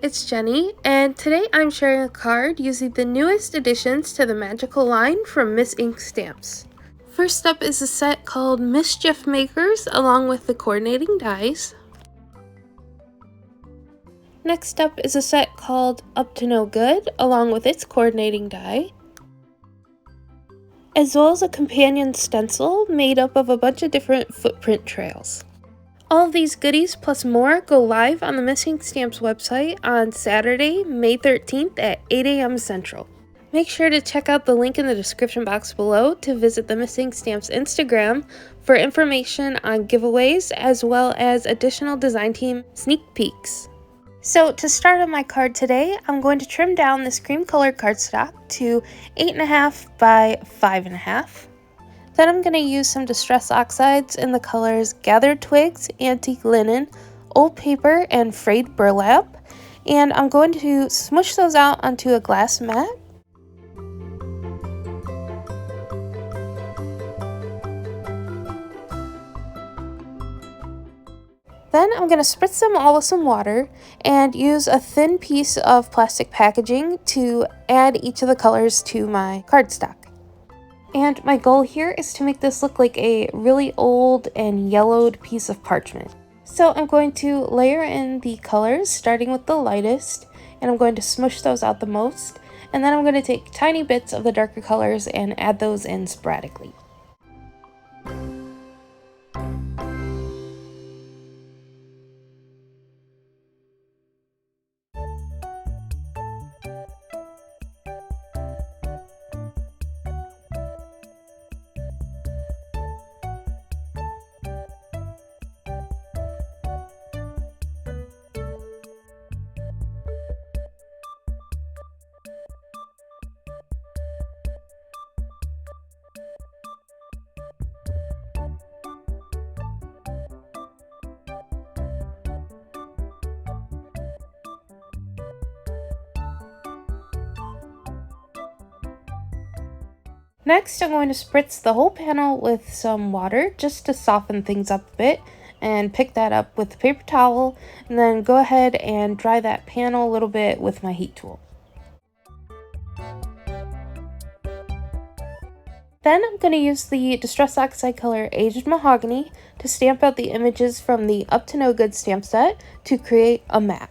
it's Jenny, and today I'm sharing a card using the newest additions to the magical line from Miss Ink Stamps. First up is a set called Mischief Makers along with the coordinating dies. Next up is a set called Up to No Good along with its coordinating die, as well as a companion stencil made up of a bunch of different footprint trails. All of these goodies plus more go live on the Miss Ink Stamps website on Saturday, May 13th at 8 a.m. Central. Make sure to check out the link in the description box below to visit the Miss Ink Stamps Instagram for information on giveaways as well as additional design team sneak peeks. So to start on my card today, I'm going to trim down this cream colored cardstock to 8.5 by 5.5. Then I'm going to use some Distress Oxides in the colors Gathered Twigs, Antique Linen, Old Paper, and Frayed Burlap. And I'm going to smush those out onto a glass mat. Then I'm going to spritz them all with some water and use a thin piece of plastic packaging to add each of the colors to my cardstock. And my goal here is to make this look like a really old and yellowed piece of parchment. So I'm going to layer in the colors, starting with the lightest, and I'm going to smush those out the most. And then I'm going to take tiny bits of the darker colors and add those in sporadically. Next, I'm going to spritz the whole panel with some water just to soften things up a bit and pick that up with a paper towel, and then go ahead and dry that panel a little bit with my heat tool. Then I'm going to use the Distress Oxide color Aged Mahogany to stamp out the images from the Up to No Good stamp set to create a map.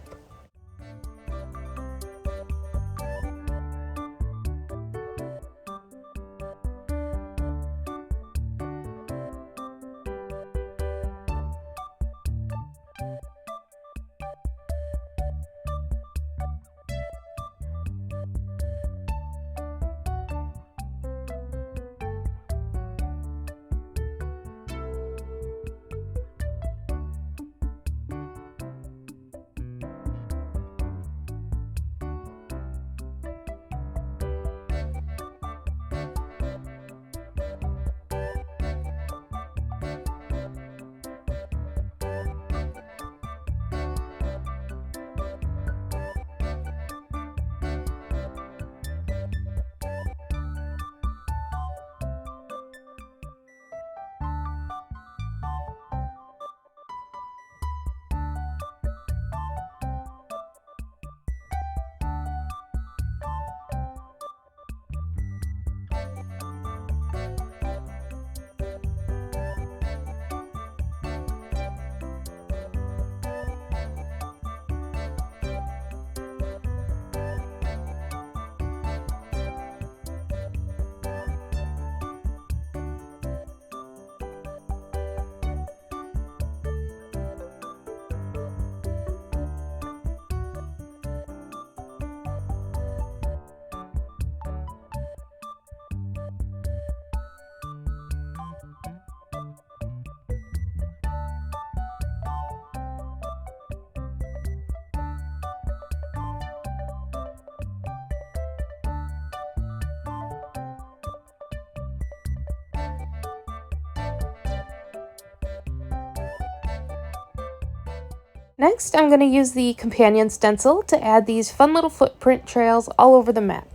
Next, I'm going to use the companion stencil to add these fun little footprint trails all over the map.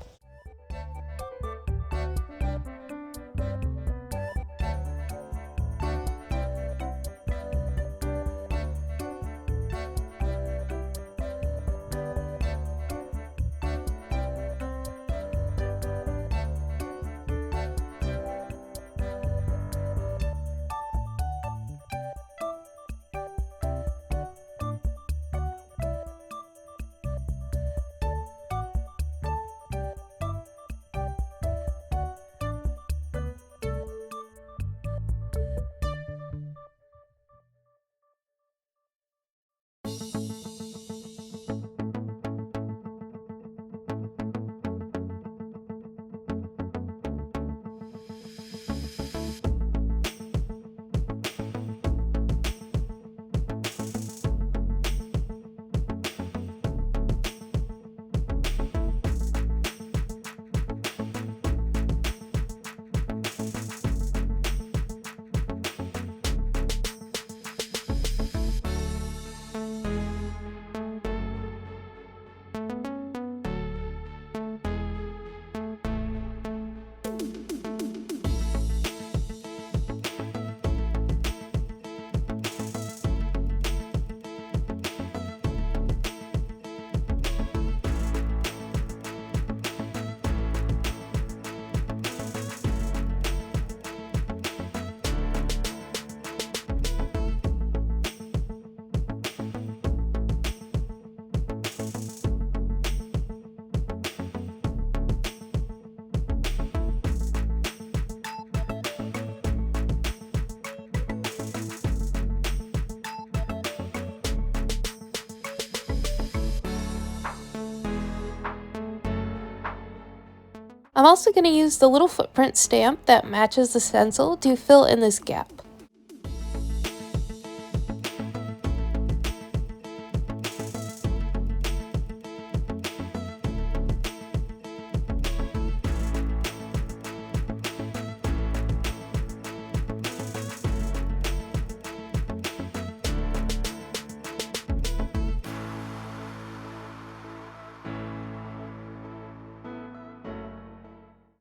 I'm also going to use the little footprint stamp that matches the stencil to fill in this gap.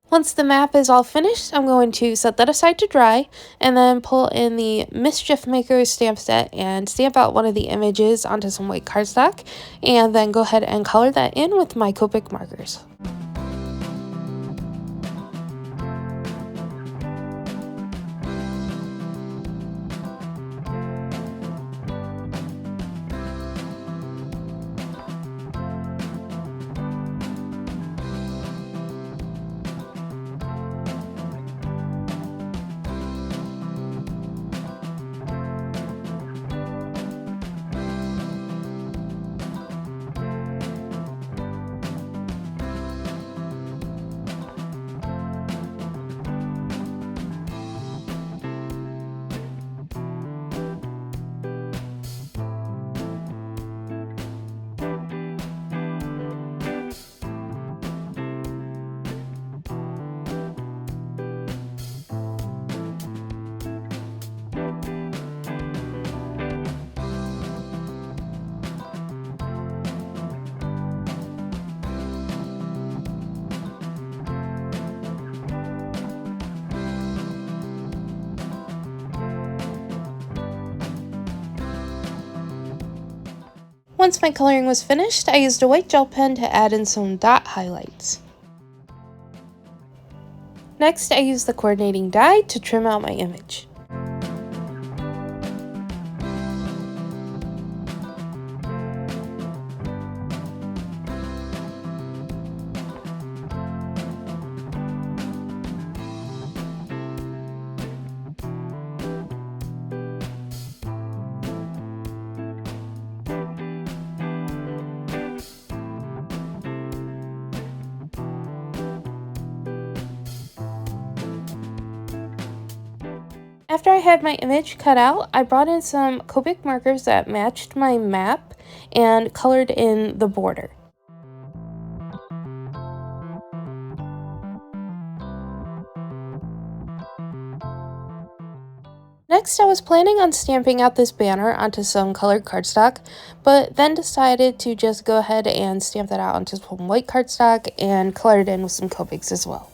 Once the map is all finished, I'm going to set that aside to dry and then pull in the Mischief Maker stamp set and stamp out one of the images onto some white cardstock, and then go ahead and color that in with my Copic markers. Once my coloring was finished, I used a white gel pen to add in some dot highlights. Next, I used the coordinating die to trim out my image. After I had my image cut out, I brought in some Copic markers that matched my map and colored in the border. Next, I was planning on stamping out this banner onto some colored cardstock, but then decided to just go ahead and stamp that out onto some white cardstock and color it in with some Copics as well.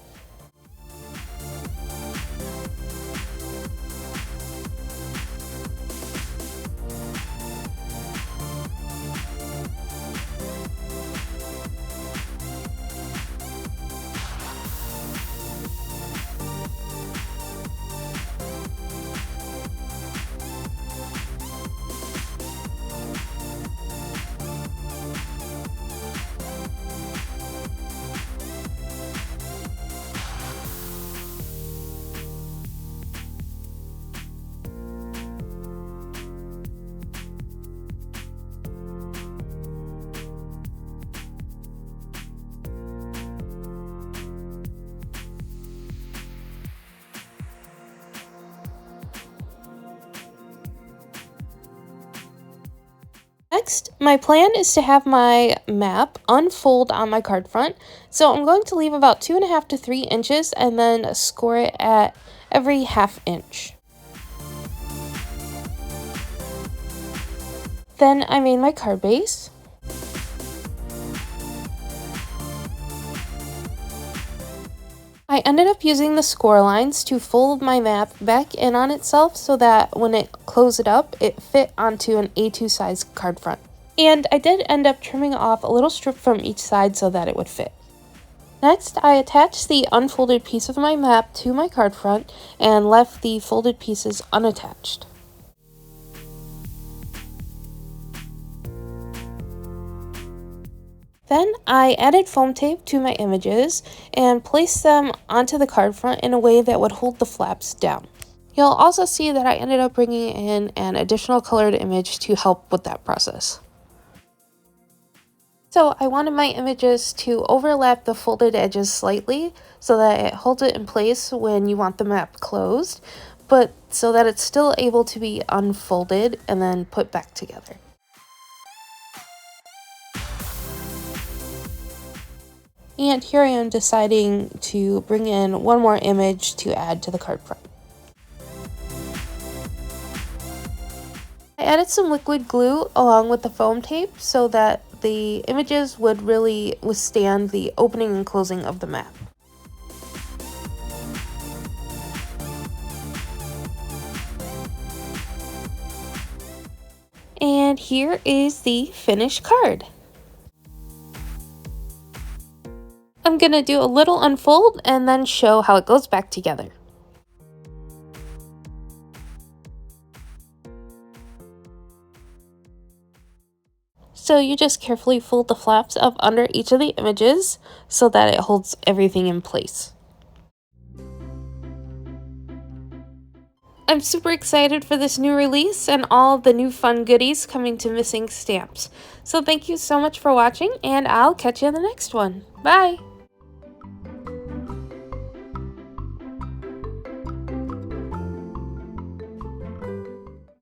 Next, my plan is to have my map unfold on my card front, so I'm going to leave about 2.5 to 3 inches and then score it at every ½ inch. Then I made my card base. I ended up using the score lines to fold my map back in on itself so that when it closed it up, it fit onto an A2 size card front. And I did end up trimming off a little strip from each side so that it would fit. Next, I attached the unfolded piece of my map to my card front and left the folded pieces unattached. Then I added foam tape to my images and placed them onto the card front in a way that would hold the flaps down. You'll also see that I ended up bringing in an additional colored image to help with that process. So I wanted my images to overlap the folded edges slightly so that it holds it in place when you want the map closed, but so that it's still able to be unfolded and then put back together. And here I am deciding to bring in one more image to add to the card front. I added some liquid glue along with the foam tape so that the images would really withstand the opening and closing of the map. And here is the finished card. I'm gonna do a little unfold and then show how it goes back together. So you just carefully fold the flaps up under each of the images so that it holds everything in place. I'm super excited for this new release and all the new fun goodies coming to Missing Stamps. So thank you so much for watching, and I'll catch you in the next one. Bye!